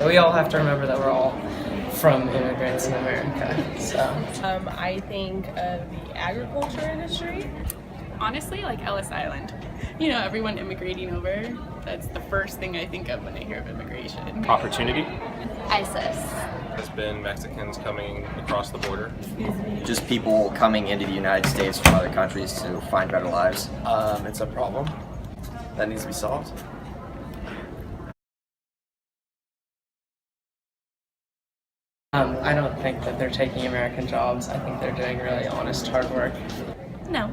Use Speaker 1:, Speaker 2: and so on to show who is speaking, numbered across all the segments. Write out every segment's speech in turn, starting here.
Speaker 1: We all have to remember that we're all from immigrants in America, so.
Speaker 2: I think of the agriculture industry.
Speaker 3: Honestly, like Ellis Island. You know, everyone immigrating over. That's the first thing I think of when I hear of immigration.
Speaker 4: Opportunity
Speaker 5: ISIS.
Speaker 4: has been Mexicans coming across the border.
Speaker 6: Just people coming into the United States from other countries to find better lives.
Speaker 7: It's a problem that needs to be solved.
Speaker 1: I don't think that they're taking American jobs. I think they're doing really honest, hard work.
Speaker 3: No.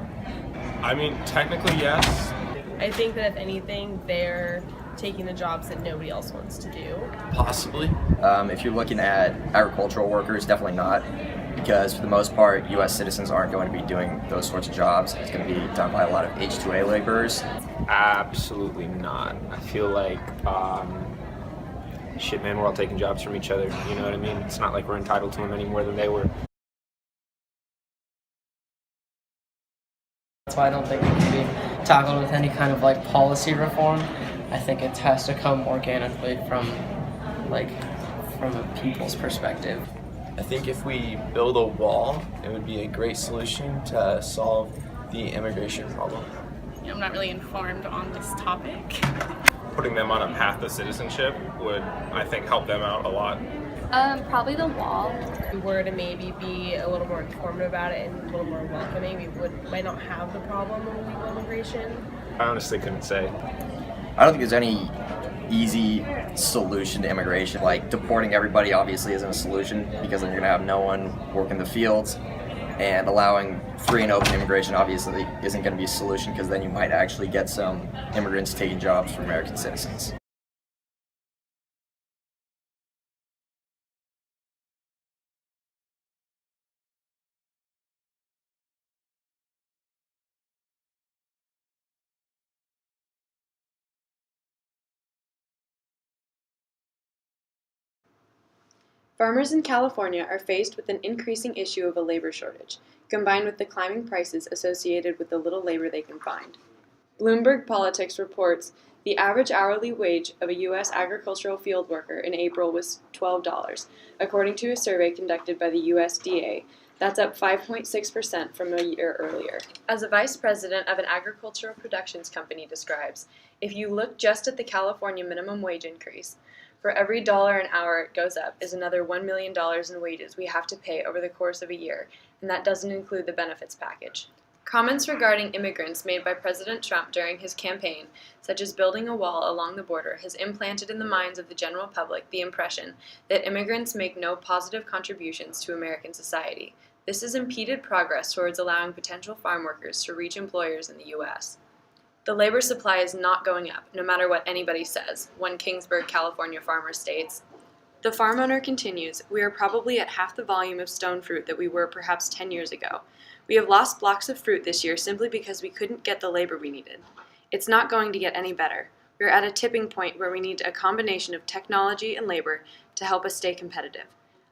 Speaker 4: I mean, technically, yes.
Speaker 2: I think that if anything, they're taking the jobs that nobody else wants to do.
Speaker 7: Possibly.
Speaker 6: If you're looking at agricultural workers, definitely not, because for the most part, U.S. citizens aren't going to be doing those sorts of jobs. It's going to be done by a lot of H-2A laborers.
Speaker 8: Absolutely not. I feel like, shit, man, we're all taking jobs from each other. You know what I mean? It's not like we're entitled to them any more than they were.
Speaker 1: That's why I don't think it can be tackled with any kind of like policy reform. I think it has to come organically from a people's perspective.
Speaker 7: I think if we build a wall, it would be a great solution to solve the immigration problem.
Speaker 3: You know, I'm not really informed on this topic.
Speaker 4: Putting them on a path to citizenship would, I think, help them out a lot.
Speaker 5: Probably the wall.
Speaker 2: If we were to maybe be a little more informative about it and a little more welcoming, we might not have the problem of illegal immigration.
Speaker 8: I honestly couldn't say.
Speaker 6: I don't think there's any easy solution to immigration. Like, deporting everybody obviously isn't a solution, because then you're going to have no one working the fields. And allowing free and open immigration obviously isn't going to be a solution, because then you might actually get some immigrants taking jobs from American citizens.
Speaker 9: Farmers in California are faced with an increasing issue of a labor shortage, combined with the climbing prices associated with the little labor they can find. Bloomberg Politics reports the average hourly wage of a U.S. agricultural field worker in April was $12, according to a survey conducted by the USDA. That's up 5.6% from a year earlier. As a vice president of an agricultural productions company describes, if you look just at the California minimum wage increase, for every dollar an hour it goes up is another $1 million in wages we have to pay over the course of a year, and that doesn't include the benefits package. Comments regarding immigrants made by President Trump during his campaign, such as building a wall along the border, has implanted in the minds of the general public the impression that immigrants make no positive contributions to American society. This has impeded progress towards allowing potential farm workers to reach employers in the U.S. The labor supply is not going up, no matter what anybody says, one Kingsburg, California farmer states. The farm owner continues, we are probably at half the volume of stone fruit that we were perhaps 10 years ago. We have lost blocks of fruit this year simply because we couldn't get the labor we needed. It's not going to get any better. We're at a tipping point where we need a combination of technology and labor to help us stay competitive.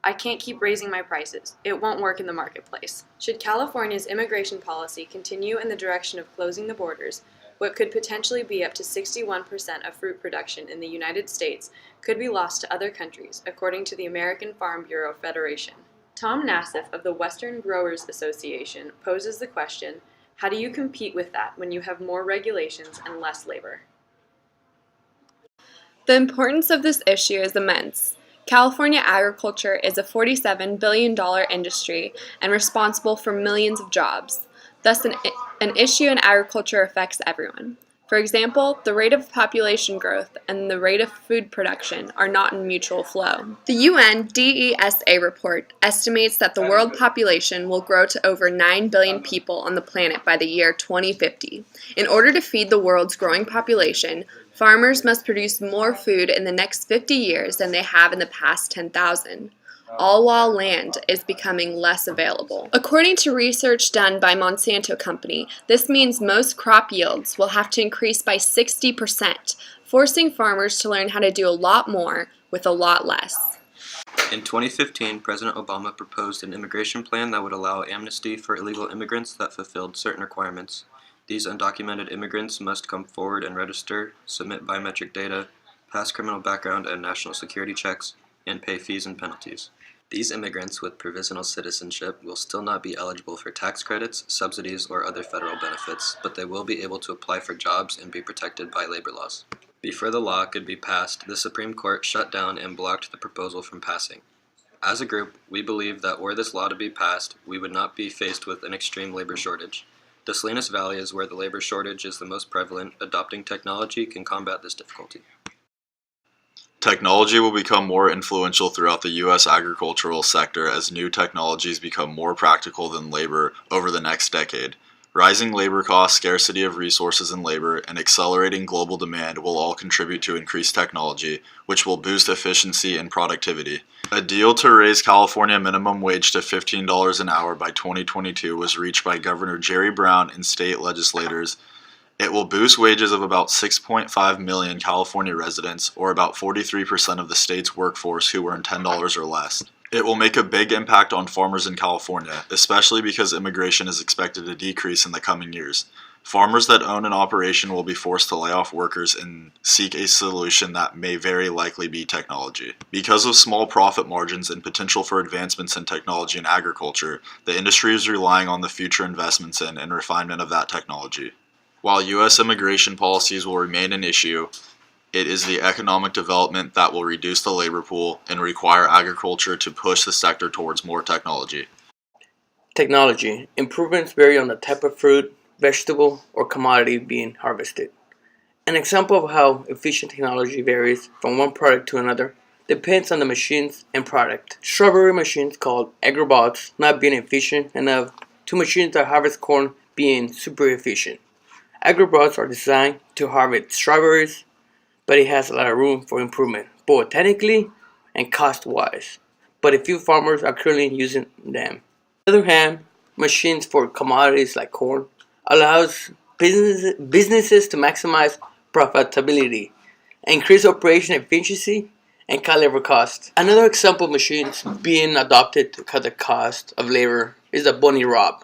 Speaker 9: I can't keep raising my prices. It won't work in the marketplace. Should California's immigration policy continue in the direction of closing the borders, what could potentially be up to 61% of fruit production in the United States could be lost to other countries, according to the American Farm Bureau Federation. Tom Nassif of the Western Growers Association poses the question, how do you compete with that when you have more regulations and less labor?
Speaker 10: The importance of this issue is immense. California agriculture is a $47 billion industry and responsible for millions of jobs. Thus, an issue in agriculture affects everyone. For example, the rate of population growth and the rate of food production are not in mutual flow. The UN DESA report estimates that the world population will grow to over 9 billion people on the planet by the year 2050. In order to feed the world's growing population, farmers must produce more food in the next 50 years than they have in the past 10,000. All while land is becoming less available. According to research done by Monsanto Company, this means most crop yields will have to increase by 60%, forcing farmers to learn how to do a lot more with a lot less.
Speaker 11: In 2015, President Obama proposed an immigration plan that would allow amnesty for illegal immigrants that fulfilled certain requirements. These undocumented immigrants must come forward and register, submit biometric data, pass criminal background and national security checks, and pay fees and penalties. These immigrants with provisional citizenship will still not be eligible for tax credits, subsidies, or other federal benefits, but they will be able to apply for jobs and be protected by labor laws. Before the law could be passed, the Supreme Court shut down and blocked the proposal from passing. As a group, we believe that were this law to be passed, we would not be faced with an extreme labor shortage. The Salinas Valley is where the labor shortage is the most prevalent. Adopting technology can combat this difficulty.
Speaker 12: Technology will become more influential throughout the U.S. agricultural sector as new technologies become more practical than labor over the next decade. Rising labor costs, scarcity of resources and labor, and accelerating global demand will all contribute to increased technology, which will boost efficiency and productivity. A deal to raise California minimum wage to $15 an hour by 2022 was reached by Governor Jerry Brown and state legislators. It will boost wages of about 6.5 million California residents, or about 43% of the state's workforce who earn $10 or less. It will make a big impact on farmers in California, especially because immigration is expected to decrease in the coming years. Farmers that own an operation will be forced to lay off workers and seek a solution that may very likely be technology. Because of small profit margins and potential for advancements in technology and agriculture, the industry is relying on the future investments in and refinement of that technology. While U.S. immigration policies will remain an issue, it is the economic development that will reduce the labor pool and require agriculture to push the sector towards more technology.
Speaker 13: Technology. Improvements vary on the type of fruit, vegetable, or commodity being harvested. An example of how efficient technology varies from one product to another depends on the machines and product. Strawberry machines called agrobots not being efficient enough to machines that harvest corn being super efficient. Agrobots are designed to harvest strawberries, but it has a lot of room for improvement, both technically and cost-wise. But a few farmers are currently using them. On the other hand, machines for commodities like corn allows businesses to maximize profitability, increase operation efficiency, and cut labor costs. Another example of machines being adopted to cut the cost of labor is the bunny rob.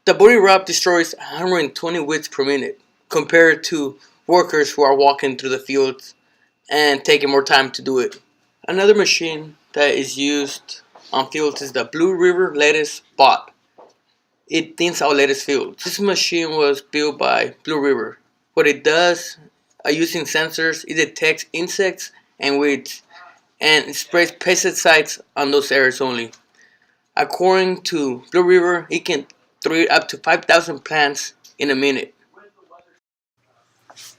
Speaker 13: The bunny rob destroys 120 weeds per minute, compared to workers who are walking through the fields and taking more time to do it. Another machine that is used on fields is the Blue River Lettuce Bot. It thins out lettuce fields. This machine was built by Blue River. What it does, using sensors, it detects insects and weeds and it sprays pesticides on those areas only. According to Blue River, it can treat up to 5,000 plants in a minute.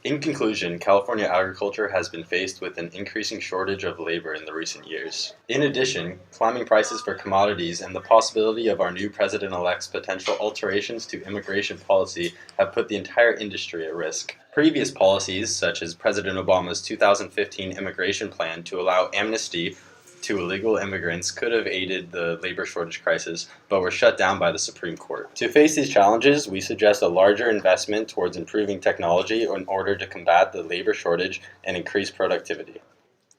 Speaker 14: In conclusion, California agriculture has been faced with an increasing shortage of labor in the recent years. In addition, climbing prices for commodities and the possibility of our new president-elect's potential alterations to immigration policy have put the entire industry at risk. Previous policies, such as President Obama's 2015 immigration plan to allow amnesty to illegal immigrants, could have aided the labor shortage crisis, but were shut down by the Supreme Court. To face these challenges, we suggest a larger investment towards improving technology in order to combat the labor shortage and increase productivity.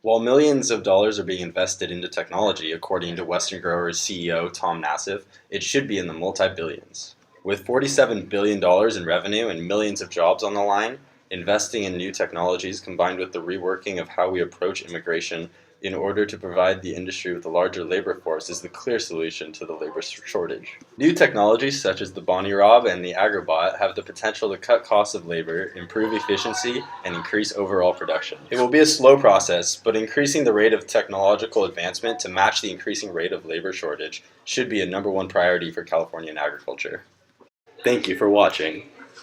Speaker 14: While millions of dollars are being invested into technology, according to Western Growers CEO Tom Nassif, it should be in the multi-billions. With $47 billion in revenue and millions of jobs on the line, investing in new technologies combined with the reworking of how we approach immigration in order to provide the industry with a larger labor force is the clear solution to the labor shortage. New technologies such as the Bonnie Rob and the Agrobot have the potential to cut costs of labor, improve efficiency, and increase overall production. It will be a slow process, but increasing the rate of technological advancement to match the increasing rate of labor shortage should be a #1 priority for Californian agriculture. Thank you for watching.